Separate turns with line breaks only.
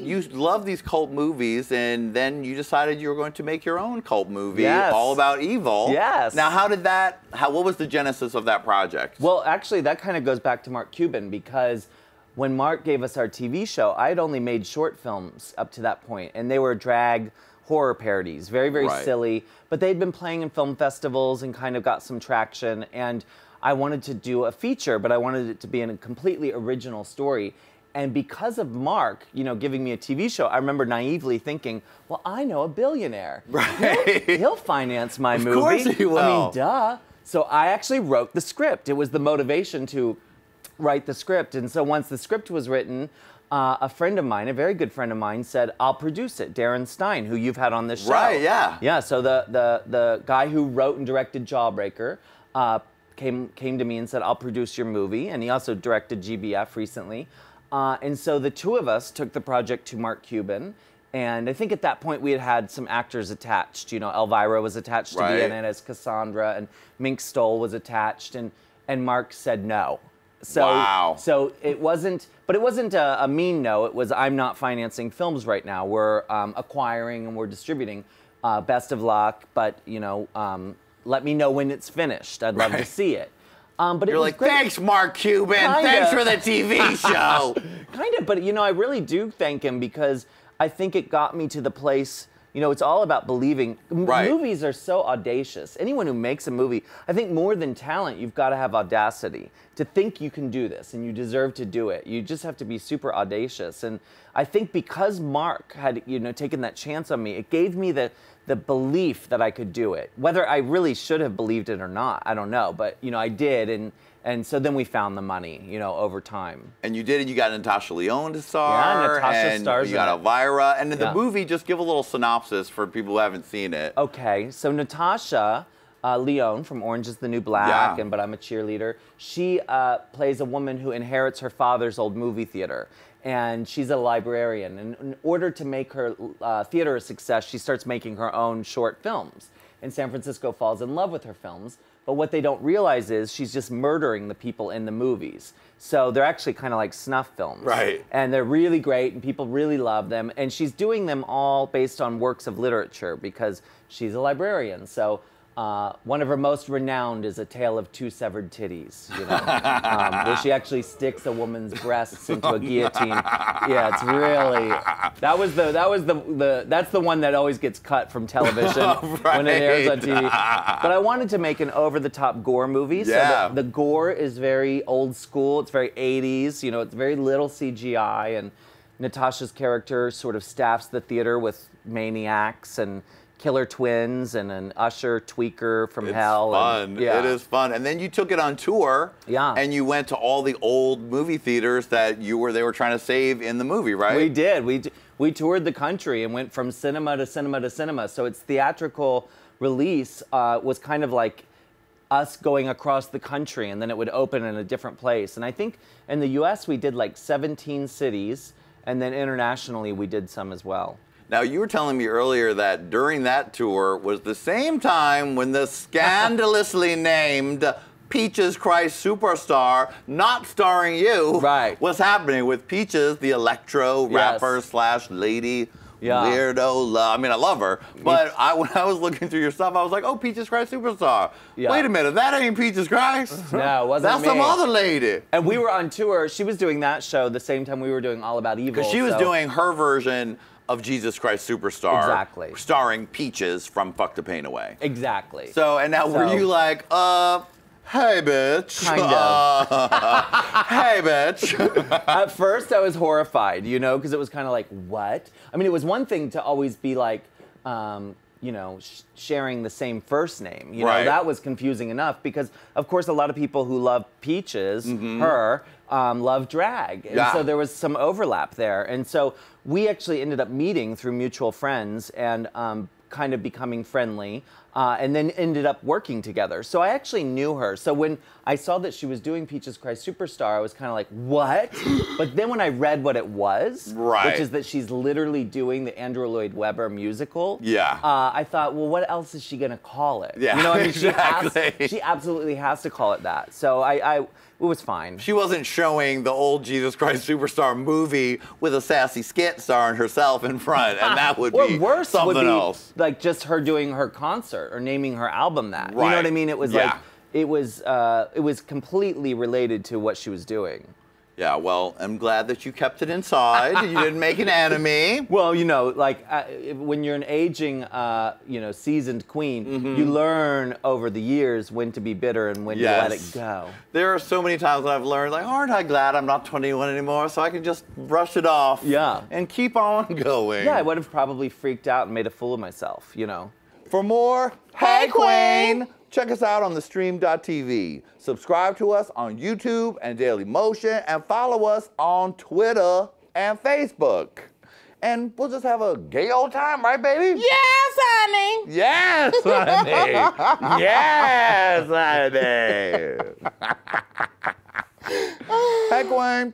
you love these cult movies, and then you decided you were going to make your own cult movie,
Yes.
all about evil.
Yes.
Now, what was the genesis of that project?
Well, actually, that kind of goes back to Mark Cuban, because when Mark gave us our TV show, I had only made short films up to that point, and they were drag horror parodies, very, very silly, but they'd been playing in film festivals and kind of got some traction, and I wanted to do a feature, but I wanted it to be in a completely original story. And because of Mark, you know, giving me a TV show, I remember naively thinking, well, I know a billionaire.
Right.
He'll finance my movie.
Of course he will.
I mean, duh. So I actually wrote the script. It was the motivation to write the script. And so once the script was written, a friend of mine, a very good friend of mine, said, I'll produce it. Darren Stein, who you've had on this show.
Right, yeah.
Yeah, so the guy who wrote and directed Jawbreaker came to me and said, I'll produce your movie. And he also directed GBF recently. And so the two of us took the project to Mark Cuban. And I think at that point we had had some actors attached. You know, Elvira was attached to be in it as Cassandra, and Mink Stoll was attached. And Mark said no. So,
wow.
So it wasn't, but it wasn't a mean no. It was, I'm not financing films right now. We're acquiring and we're distributing. Best of luck, but you know, let me know when it's finished. I'd love to see it. But
You're like, thanks, Mark Cuban. Thanks for the TV show.
Kind of, but you know, I really do thank him, because I think it got me to the place, you know, it's all about believing. Movies are so audacious. Anyone who makes a movie, I think more than talent, you've got to have audacity to think you can do this, and you deserve to do it. You just have to be super audacious. And I think because Mark had, you know, taken that chance on me, it gave me the belief that I could do it. Whether I really should have believed it or not, I don't know. But, you know, I did, and so then we found the money, you know, over time.
And you did it. You got Natasha Lyonne to star.
Yeah, Natasha stars
you got
in it.
Elvira. And in the movie, just give a little synopsis for people who haven't seen it.
Okay, so Natasha Lyonne from Orange is the New Black, But I'm a Cheerleader. She plays a woman who inherits her father's old movie theater. And she's a librarian. And in order to make her theater a success, she starts making her own short films. And San Francisco falls in love with her films. But what they don't realize is she's just murdering the people in the movies. So they're actually kind of like snuff films.
Right.
And they're really great, and people really love them. And she's doing them all based on works of literature, because she's a librarian. So one of her most renowned is A Tale of Two Severed Titties, you know, where she actually sticks a woman's breasts into a guillotine. Yeah, it's really, that's the one that always gets cut from television when it airs on TV. But I wanted to make an over-the-top gore movie. So the gore is very old school. It's very 80s. You know, it's very little CGI, and Natasha's character sort of staffs the theater with maniacs and killer twins and an usher tweaker from hell.
It's fun. It is fun. And then you took it on tour. Yeah. And you went to all the old movie theaters that they were trying to save in the movie, right?
We did. We toured the country and went from cinema to cinema to cinema. So its theatrical release was kind of like us going across the country, and then it would open in a different place. And I think in the US we did like 17 cities, and then internationally we did some as well.
Now, you were telling me earlier that during that tour was the same time when the scandalously named Peaches Christ Superstar, not starring you, was happening with Peaches, the electro rapper slash lady weirdo. I mean, I love her, but when I was looking through your stuff, I was like, oh, Peaches Christ Superstar. Wait a minute, that ain't Peaches Christ.
No, it wasn't
That's
me.
some other lady.
And we were on tour. She was doing that show the same time we were doing All About Evil.
Because she was doing her version of Jesus Christ Superstar.
Exactly.
Starring Peaches from Fuck the Pain Away.
Exactly.
So, and now were you like, hey, bitch.
Kind of.
Hey, bitch.
At first, I was horrified, you know, because it was kind of like, what? I mean, it was one thing to always be like, you know, sharing the same first name. You know, that was confusing enough, because, of course, a lot of people who love Peaches, her, love drag. And so there was some overlap there. And so we actually ended up meeting through mutual friends and kind of becoming friendly. and then ended up working together. So I actually knew her. So when I saw that she was doing Peaches Cry Superstar, I was kind of like, what? But then when I read what it was, which is that she's literally doing the Andrew Lloyd Webber musical, I thought, well, what else is she gonna call it?
Yeah,
you know, I mean,
exactly.
she absolutely has to call it that. So it was fine.
She wasn't showing the old Jesus Christ Superstar movie with a sassy skit starring herself in front, and that would be
worse
something
would be
else.
Like just her doing her concert or naming her album that. You know what I mean? It was like it was completely related to what she was doing.
Yeah, well, I'm glad that you kept it inside. You didn't make an enemy.
Well, you know, like when you're an aging, you know, seasoned queen, you learn over the years when to be bitter and when to let it go.
There are so many times when I've learned, like, aren't I glad I'm not 21 anymore, so I can just brush it off and keep on going.
Yeah, I would have probably freaked out and made a fool of myself, you know.
For more, hey Qween! Check us out on theStream.tv. Subscribe to us on YouTube and Daily Motion, and follow us on Twitter and Facebook. And we'll just have a gay old time, right, baby?
Yes, honey.
Yes, honey. Yes, honey. Hey, Qween.